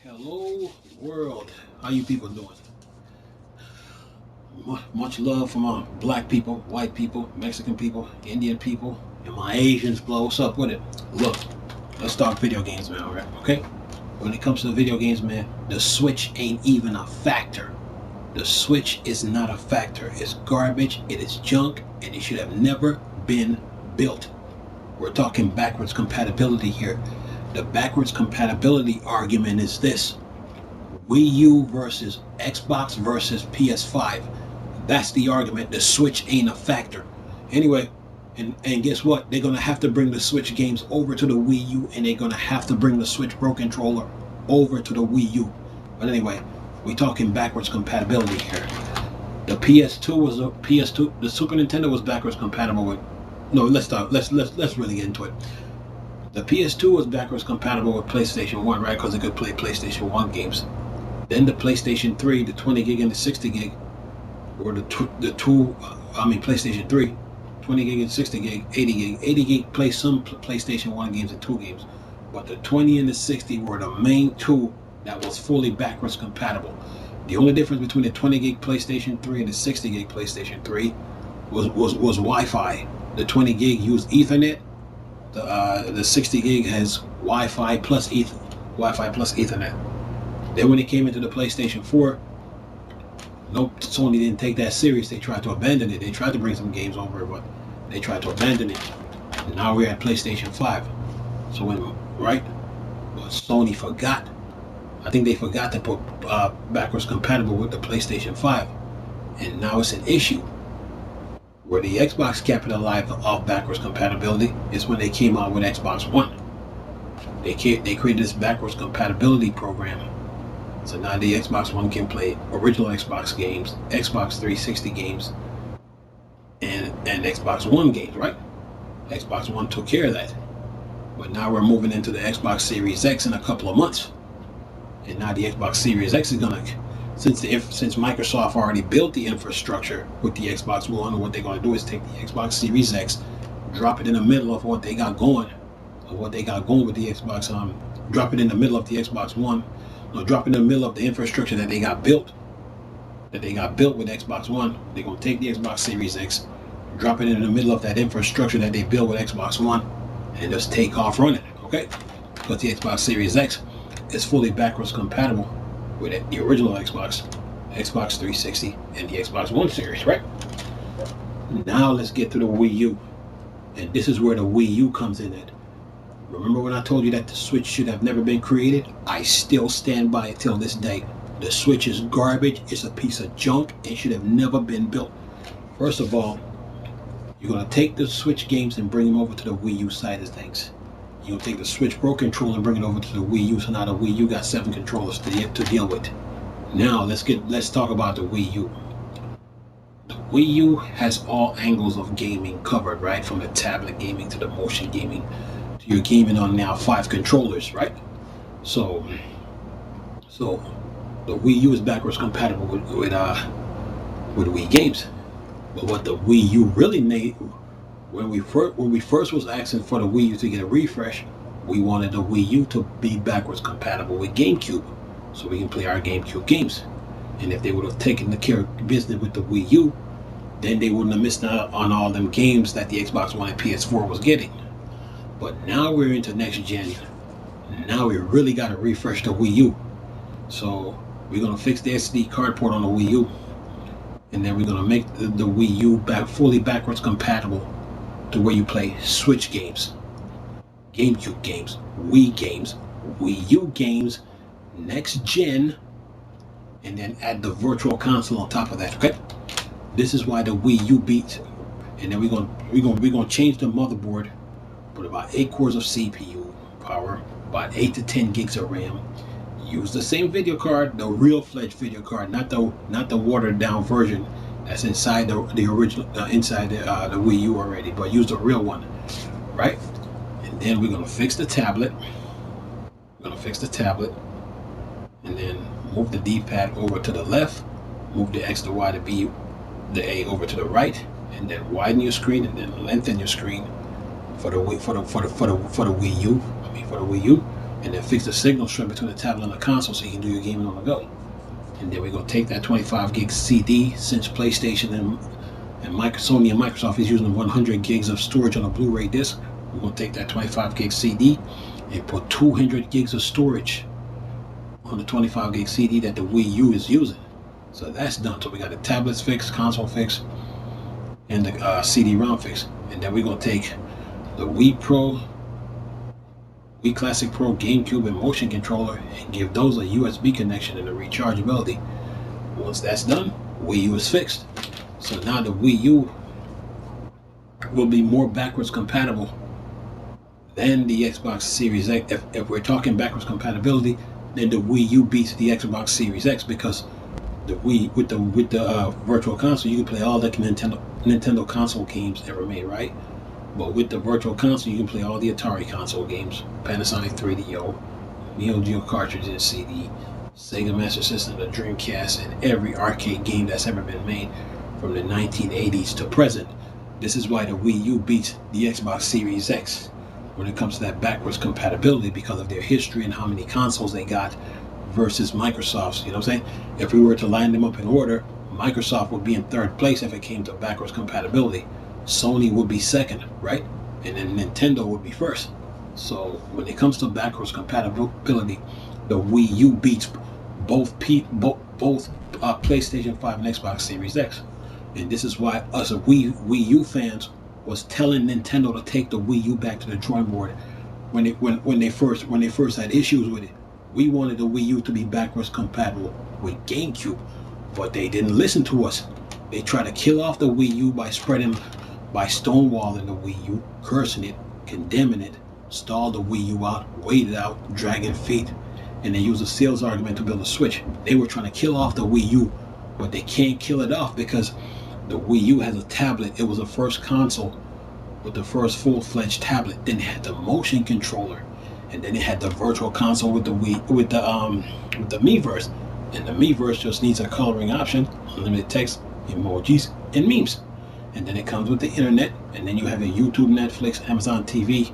Hello world, how you people doing? Much love from my black people, white people, Mexican people, Indian people, and my Asians. Blow, what's up with it? Look, let's talk video games, man. All right, okay? When it comes to the video games, man, the Switch ain't even a factor. The Switch is not a factor. It's garbage, it is junk, and it should have never been built. We're talking backwards compatibility here. The backwards compatibility argument is this: Wii U versus Xbox versus PS5. That's the argument. The Switch ain't a factor. Anyway, and guess what? They're going to have to bring the Switch games over to the Wii U, and they're going to have to bring the Switch Pro Controller over to the Wii U. But anyway, we're talking backwards compatibility here. The PS2 was a PS2. The Super Nintendo was backwards compatible with. No, let's really get into it. The PS2 was backwards compatible with PlayStation 1, right? Because it could play PlayStation 1 games. Then the PlayStation 3, the 20 gig and the 60 gig, or PlayStation 3, 20 gig and 60 gig, 80 gig. 80 gig plays some PlayStation 1 games and 2 games. But the 20 and the 60 were the main two that was fully backwards compatible. The only difference between the 20 gig PlayStation 3 and the 60 gig PlayStation 3 was Wi-Fi. The 20 gig used Ethernet. The 60 gig has Wi-Fi plus Ethernet. Then when it came into the PlayStation 4, nope, Sony didn't take that serious. They tried to abandon it. They tried to bring some games over, but they tried to abandon it. And now we're at PlayStation 5. So right? But Sony forgot. I think they forgot to put backwards compatible with the PlayStation 5. And now it's an issue. Where the Xbox capitalized off backwards compatibility is when they came out with Xbox One. They created this backwards compatibility program. So now the Xbox One can play original Xbox games, Xbox 360 games, and Xbox One games, right? Xbox One took care of that. But now we're moving into the Xbox Series X in a couple of months. And now the Xbox Series X is gonna, since Microsoft already built the infrastructure with the Xbox One, what they're gonna do is take the Xbox Series X, drop it in the middle of what they got going, with the Xbox, drop it in the middle of the Xbox One. No, drop it in the middle of the infrastructure that they got built with Xbox One. They're going to take the Xbox Series X, drop it in the middle of that infrastructure that they built with Xbox One, and just take off running, okay? Because the Xbox Series X is fully backwards compatible with the original Xbox 360, and the Xbox One series, right? Now let's get to the Wii U. And this is where the Wii U comes in at. Remember when I told you that the Switch should have never been created? I still stand by it till this day. The Switch is garbage. It's a piece of junk. It should have never been built. First of all, you're going to take the Switch games and bring them over to the Wii U side of things. You're going to take the Switch Pro controller and bring it over to the Wii U. So now the Wii U got 7 controllers to deal with. Now let's talk about the Wii U. The Wii U has all angles of gaming covered, right? From the tablet gaming to the motion gaming. You're gaming on now 5 controllers, right? So the Wii U is backwards compatible with Wii games. But what the Wii U really made, when we first was asking for the Wii U to get a refresh, we wanted the Wii U to be backwards compatible with GameCube, so we can play our GameCube games. And if they would have taken the care of business with the Wii U, then they wouldn't have missed out on all them games that the Xbox One and PS4 was getting. But now we're into next gen. Now we really got to refresh the Wii U. So we're going to fix the SD card port on the Wii U. And then we're going to make the Wii U fully backwards compatible to where you play Switch games, GameCube games, Wii games, Wii U games, next gen, and then add the virtual console on top of that, okay? This is why the Wii U beats. And then we're going to change the motherboard. Put about 8 cores of CPU power, about 8 to 10 gigs of RAM. Use the same video card, the real fledged video card, not the watered down version that's inside the original inside the Wii U already, but use the real one, right? And then we're gonna fix the tablet. And then move the D-pad over to the left, move the X, the Y, the B, the A over to the right, and then widen your screen and then lengthen your screen for the Wii U. and then fix the signal strength between the tablet and the console so you can do your gaming on the go. And then we're going to take that 25 gig CD, since PlayStation and Sony and Microsoft is using 100 gigs of storage on a Blu-ray disc. We're going to take that 25 gig CD and put 200 gigs of storage on the 25 gig CD that the Wii U is using. So that's done. So we got the tablets fixed, console fixed, and the CD-ROM fixed. And then we're going to take the Wii Pro, Wii Classic Pro, GameCube, and motion controller and give those a USB connection and a rechargeability. Once that's done, Wii U is fixed. So now the Wii U will be more backwards compatible than the Xbox Series X. If we're talking backwards compatibility, then the Wii U beats the Xbox Series X, because the Wii with the Virtual Console, you can play all the Nintendo console games ever made, right? But with the Virtual Console, you can play all the Atari console games, Panasonic 3DO, Neo Geo cartridge and CD, Sega Master System, the Dreamcast, and every arcade game that's ever been made from the 1980s to present. This is why the Wii U beats the Xbox Series X when it comes to that backwards compatibility, because of their history and how many consoles they got versus Microsoft's. You know what I'm saying? If we were to line them up in order, Microsoft would be in third place if it came to backwards compatibility. Sony would be second, right? And then Nintendo would be first. So when it comes to backwards compatibility, the Wii U beats both PlayStation 5 and Xbox Series X. And this is why us Wii U fans was telling Nintendo to take the Wii U back to the drawing board when they first had issues with it. We wanted the Wii U to be backwards compatible with GameCube, but they didn't listen to us. They tried to kill off the Wii U by stonewalling the Wii U, cursing it, condemning it, stalled the Wii U out, waited out, dragging feet, and they used a sales argument to build a Switch. They were trying to kill off the Wii U, but they can't kill it off because the Wii U has a tablet. It was the first console with the first full-fledged tablet. Then it had the motion controller, and then it had the Virtual Console with the Miiverse. And the Miiverse just needs a coloring option, unlimited text, emojis, and memes. And then it comes with the internet, and then you have your YouTube, Netflix, Amazon TV,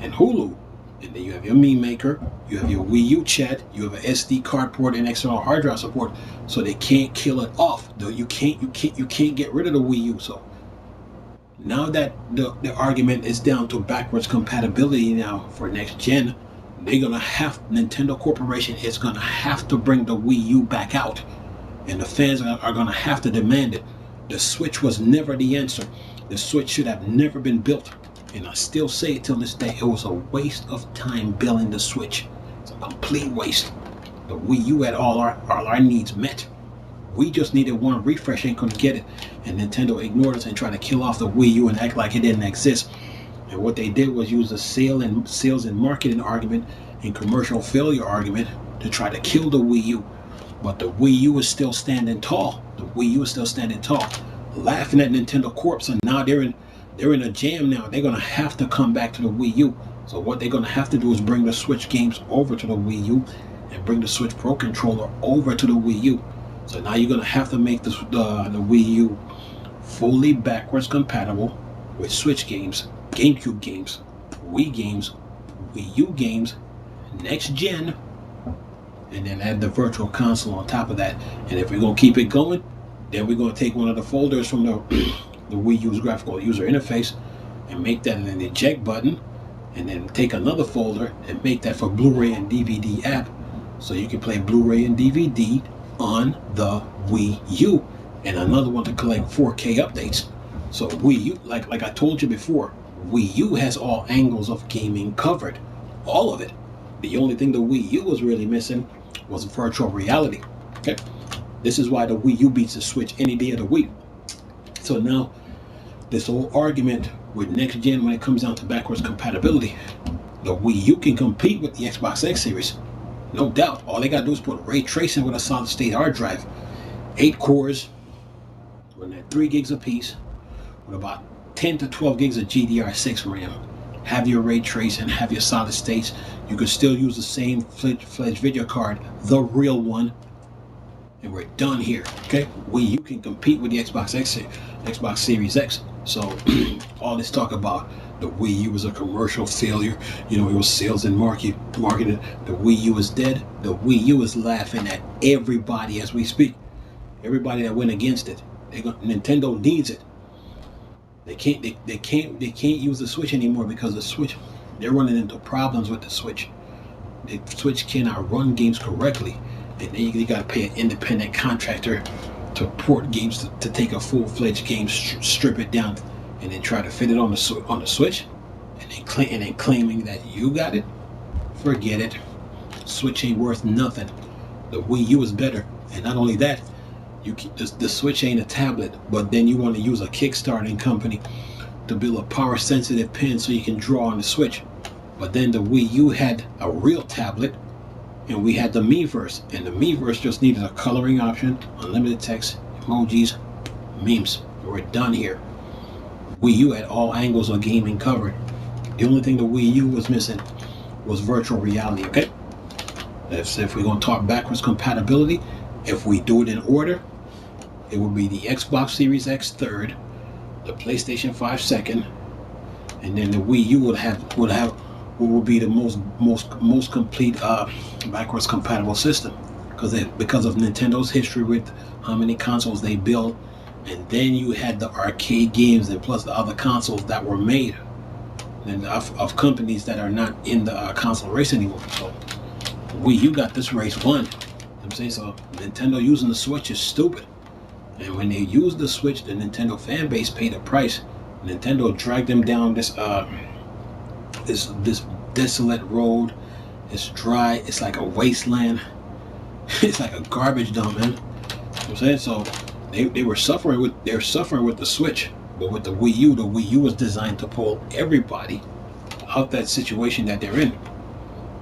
and Hulu. And then you have your meme maker, you have your Wii U chat, you have an SD card port and external hard drive support. So they can't kill it off. You can't get rid of the Wii U. So now that the argument is down to backwards compatibility now for next gen, Nintendo Corporation is gonna have to bring the Wii U back out, and the fans are gonna have to demand it. The Switch was never the answer. The Switch should have never been built. And I still say it till this day, it was a waste of time building the Switch. It's a complete waste. The Wii U had all our needs met. We just needed one refresh, ain't gonna get it. And Nintendo ignored us and tried to kill off the Wii U and act like it didn't exist. And what they did was use the sales and marketing argument and commercial failure argument to try to kill the Wii U. But the Wii U is still standing tall. The Wii U is still standing tall. Laughing at Nintendo Corp. So now they're in a jam now. They're going to have to come back to the Wii U. So what they're going to have to do is bring the Switch games over to the Wii U and bring the Switch Pro controller over to the Wii U. So now you're going to have to make the Wii U fully backwards compatible with Switch games, GameCube games, Wii games, Wii U games, next gen, and then add the Virtual Console on top of that. And if we're going to keep it going, then we're going to take one of the folders from the Wii U's graphical user interface and make that an eject button, and then take another folder and make that for Blu-ray and DVD app, so you can play Blu-ray and DVD on the Wii U, and another one to collect 4K updates. So Wii U, like I told you before, Wii U has all angles of gaming covered, all of it. The only thing the Wii U was really missing was virtual reality. Okay, this is why the Wii U beats the Switch any day of the week. So now, this whole argument with next gen when it comes down to backwards compatibility, the Wii U can compete with the Xboxsx series, no doubt. All they gotta do is put ray tracing with a solid state hard drive, 8 cores, running at 3 gigs apiece, with about 10 to 12 gigs of GDR6 RAM. Have your ray tracing, have your solid states. You could still use the same fledged video card, the real one, and we're done here. Okay, Wii U can compete with the Xbox Series X. So all this talk about The Wii U was a commercial failure. You know, it was sales and marketing. The Wii U is dead. The Wii U is laughing at everybody as we speak. Everybody that went against it. Nintendo needs it. They can't use the Switch anymore because the Switch, they're running into problems with the Switch. The Switch cannot run games correctly, and then you got to pay an independent contractor to port games to take a full-fledged game, strip it down, and then try to fit it on the Switch, and then claiming that you got it. Forget it. Switch ain't worth nothing. The Wii U is better, and not only that, the Switch ain't a tablet, but then you want to use a Kickstarting company to build a power-sensitive pen so you can draw on the Switch. But then the Wii U had a real tablet, and we had the Miiverse, and the Miiverse just needed a coloring option, unlimited text, emojis, memes. We're done here. Wii U had all angles of gaming covered. The only thing the Wii U was missing was virtual reality. Okay, if we're going to talk backwards compatibility, if we do it in order, it would be the Xbox Series X third, the PlayStation 5 second, and then the Wii U would be the most complete backwards compatible system, because of Nintendo's history with how many consoles they built, and then you had the arcade games and plus the other consoles that were made and of companies that are not in the console race anymore. So Wii U got this race won. I'm saying, so Nintendo using the Switch is stupid. And when they used the Switch, the Nintendo fan base paid a price. Nintendo dragged them down this desolate road. It's dry. It's like a wasteland. It's like a garbage dump, man. You know what I'm saying? So they were suffering with the Switch, but with the Wii U was designed to pull everybody out that situation that they're in.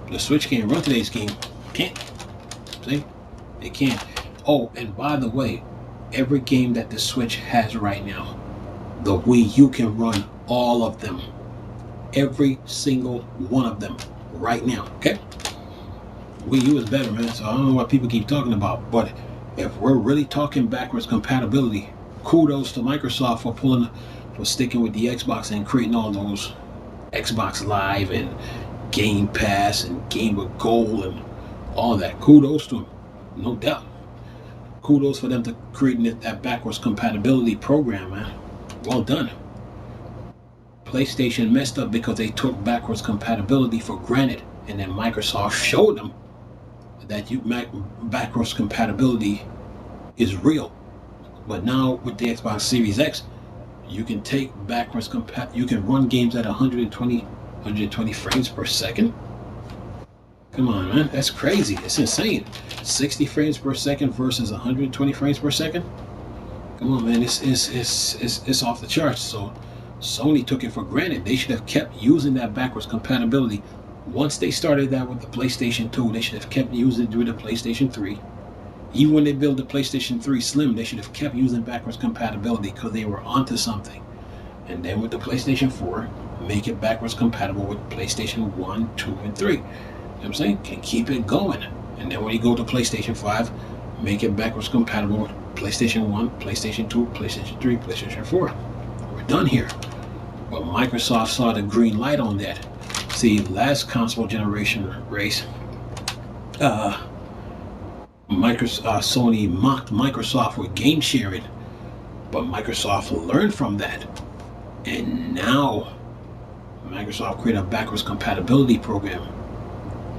The Switch can't run today's game. Can't. See? It can't. Oh, and by the way, every game that the Switch has right now, the Wii U can run all of them. Every single one of them right now. Okay? Wii U is better, man. So I don't know what people keep talking about, but if we're really talking backwards compatibility, kudos to Microsoft for sticking with the Xbox and creating all those Xbox Live and Game Pass and Game with Gold and all that. Kudos to them, no doubt. Kudos for them to creating that backwards compatibility program, man. Well done. PlayStation messed up because they took backwards compatibility for granted, and then Microsoft showed them that backwards compatibility is real. But now with the Xbox Series X, you can take backwards you can run games at 120 frames per second. Come on, man, that's crazy. It's insane. 60 frames per second versus 120 frames per second. Come on, man, it's off the charts. So Sony took it for granted. They should have kept using that backwards compatibility. Once they started that with the PlayStation 2, they should have kept using it with the PlayStation 3. Even when they built the PlayStation 3 Slim, they should have kept using backwards compatibility because they were onto something. And then with the PlayStation 4, make it backwards compatible with PlayStation 1, 2, and 3. You know what I'm saying? Can keep it going. And then when you go to PlayStation 5, make it backwards compatible with PlayStation 1, PlayStation 2, PlayStation 3, PlayStation 4. We're done here. But Microsoft saw the green light on that. See, last console generation race, Sony mocked Microsoft with game sharing, but Microsoft learned from that, and now Microsoft created a backwards compatibility program.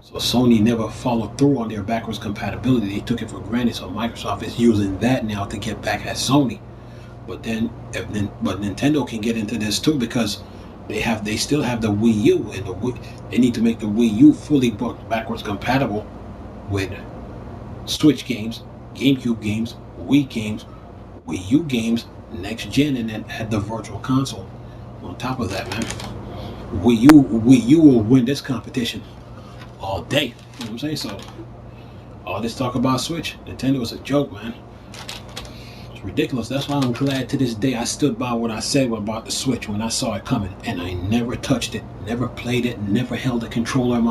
So Sony never followed through on their backwards compatibility. They took it for granted. So Microsoft is using that now to get back at Sony. But Nintendo can get into this too, because they still have the Wii U, and they need to make the Wii U fully backwards compatible with Switch games, GameCube games, Wii games, Wii U games, next gen, and then add the virtual console on top of that, man. Wii U will win this competition all day. You know what I'm saying? So all this talk about Switch, Nintendo is a joke, man. It's ridiculous. That's why I'm glad to this day I stood by what I said about the Switch when I saw it coming, and I never touched it, never played it, never held the controller in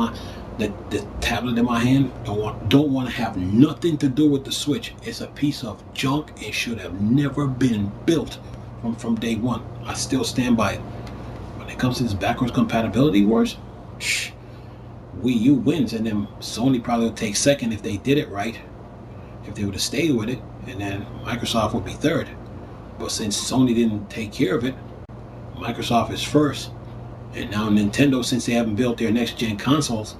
the tablet in my hand. Don't want to have nothing to do with the Switch. It's a piece of junk. It should have never been built from day one. I still stand by it. But it comes to this backwards compatibility wars, Wii U wins, and then Sony probably would take second if they did it right, if they would have stayed with it, and then Microsoft would be third. But since Sony didn't take care of it, Microsoft is first, and now Nintendo, since they haven't built their next gen consoles,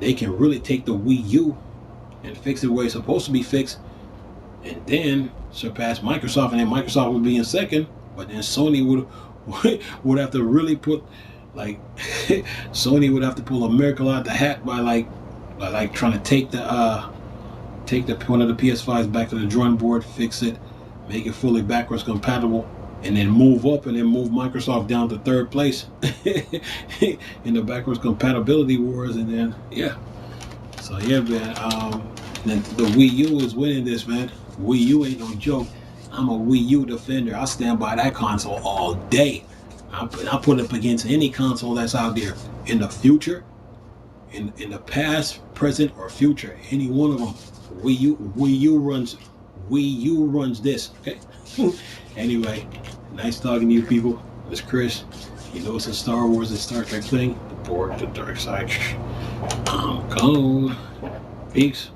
they can really take the Wii U and fix it where it's supposed to be fixed, and then surpass Microsoft, and then Microsoft would be in second. But then Sony would have to really put, like, Sony would have to pull a miracle out the hat by like trying to take one of the PS5s back to the drawing board, fix it, make it fully backwards compatible, and then move up, and then move Microsoft down to third place in the backwards compatibility wars. And then so yeah, man. Then the Wii U is winning this, man. Wii U ain't no joke. I'm a Wii U defender. I stand by that console all day. I put it up against any console that's out there in the future, in the past, present, or future. Any one of them. Wii U runs this. Okay. Anyway, nice talking to you people. It's Chris. You know it's a Star Wars and Star Trek thing. The board, the dark side. I'm gone. Peace.